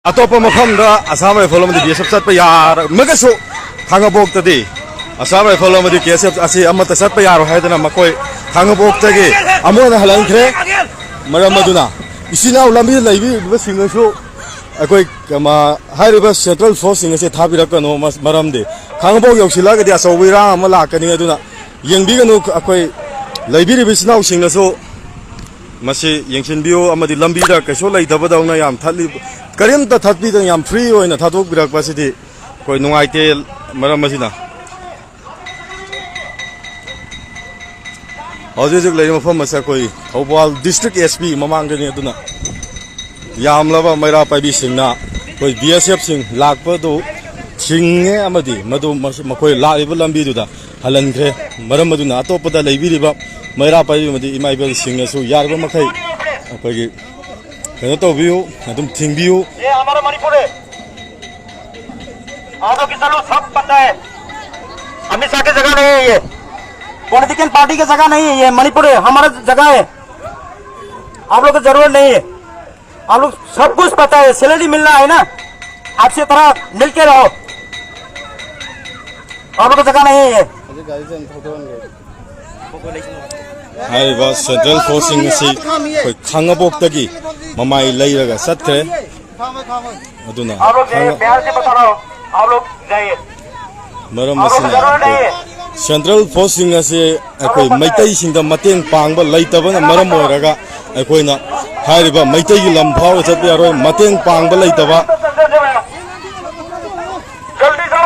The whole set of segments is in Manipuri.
अतोप मफम असम राइफल बीएसएफ चट यार मगसु खांगबोक्तदी असम राइफल केएसएफ असी अमत चट यारो हैदना मकोय खांगबोक्तगी अमोना हलंख्रे मरम मदुना इसिना लंबी लैबी सिंगसु अकोय कमा हारिबा सेंट्रल फोर्स सिंगसे थाबिरकनो मरमदे खांगबोक यौसिलागदी असौबिरा अमा लाकनी अदुना यंगबिगनु अकोय लैबिरिबिसनाउ सिंगसु मसी यंगसिनबियो अमदी लंबीदा कैसो लैदबदौना याम थाली करिमता थातपीदं याम फ्री होइना थादोकबिरकपासिदि कोई नुंगाइते मरम मसिना हौजिक लैब मफम मसा कोई थौबाल डिस्ट्रिक्ट एसपी ममांगनि अदुना यामलबा मैरा पाइबी सिंगना कोई बीएसएफ सिंग लाकपदो सिंगे अमदी मदु मकोई लाइब लंबीदुदा हलनख्रे मरम मदुना अतोपदा लैबिरिबा मैरा पाइबी मदी इमाइबल सिंगसु यारबा मखै अखोगी कनो तौबियु अदुम थिंबियु ये हमारा मणिपुर है आप लोग किसान लोग सब पता है अमित शाह की जगह नहीं है ये पॉलिटिकल पार्टी की जगह नहीं है ये मणिपुर है हमारा जगह है आप लोग को जरूरत नहीं है आप लोग सब कुछ पता है सैलरी मिलना है ना अच्छी तरह मिलके रहो आप लोग को जगह नहीं है ये सेंट्रल फोर्सिंग कोई खांगबोक्तगी ममाई लैरगा सत्रे अदुना आप लोग प्यार से बता रहा हूं आप लोग जाइए मरम मसिना सेंट्रल फोर्सिंग असे अकोई मैतई सिंदा मतेंग पांगबा लैतबना मरम ओरगा अकोइना हारिबा मैतई गी लंफाव चत यारोय मतेंग पांगबा लैतबा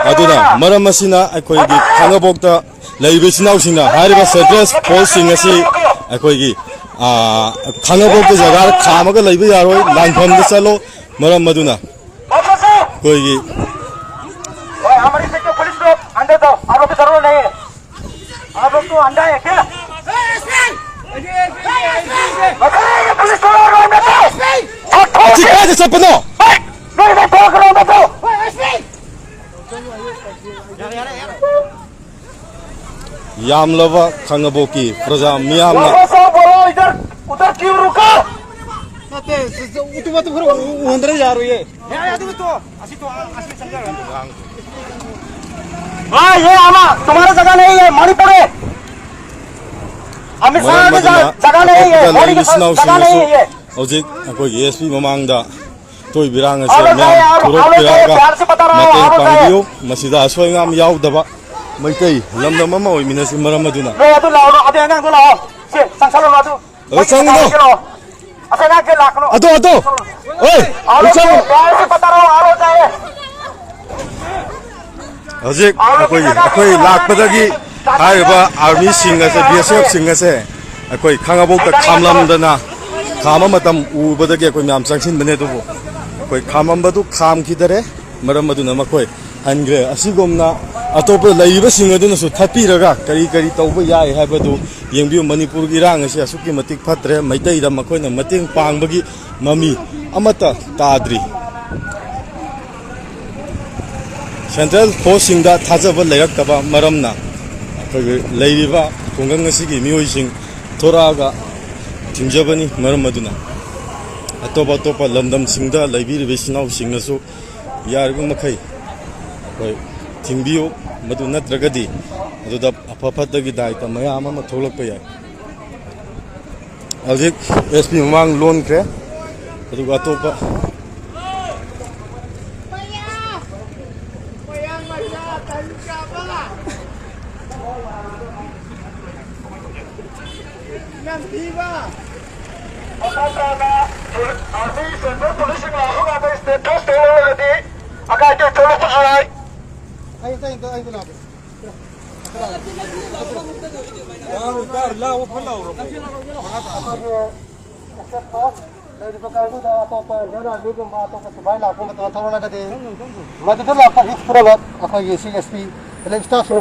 अदुना मरम मसिना अकोई गी खांगबोक्ता लैबिसिनाउ सिंगा हारिबा सेंट्रल फोर्सिंग असे अकोई गी खांगबोक्ता जगह खामगा लैबा यारोय लांफम द चलो मरम मदुना कोई गी हमारी से पुलिस लोग अंडे दो आप लोग की जरूरत नहीं है आप लोग तो अंडा है क्या पुलिस यामलवा खांगबोकी प्रजा मियामना इधर उधर क्यों रुका हाँ ये आमा तुम्हारा जगह नहीं है मणिपुर है अमित शाह की जगह नहीं है मोदी की जगह नहीं है ये हौजिक अकोई एसपी ममांगदा तोय बिरांग असे म्याम तुरक पिरागा मतेंग पांगियो मसिदा असोयंगाम याउदबा मैतई लमदम अमा ओइमिनसि मरम अदुना रे अदु लाओ अदु अंगांग दु लाओ से संसालो अदु संगनो असेना के लाखनो अदो ओए संग प्यार से बता रहा हूं आ रो जाए हजिक अकोई लाकपदगी हारिबा आर्मी सिंगसे बीएसएफ सिंगसे अकोई खांगबोक्ता खामलमदना खामा मतम उबदगी अकोई म्याम संगसिन बने दुबो अकोई खाममबदु खामखिदरे मरम अदुना मकोई हनग्रे असिगोमना अतोप लैब सिंगदुनसु थापिरगा करी करी तौब याय हाबदु येंबियो मणिपुर की इरांग असे असुकी मतिक फत्रे मैतैदा मखोइना मतेंग पांगबगी ममी अमता ताद्री सेंट्रल फोर्सिंग थाजब लेरक्तबा मरमना लैरिबा खुंगंग असिगी मियोइसिंग थोरागा थिंजबनी मरम अदुना अतोप अतोप लमदम सिंगदा लैबिरिबे सिनाउ सिंगसु यारगु मखै होय थिंबियो मदु नत्रगदी अदुदा अफफतगी दायता मयाम अमा थोलकपा याय हजिक एसपी ममांग लोन क्रे अदुगा अतोप स्टाफ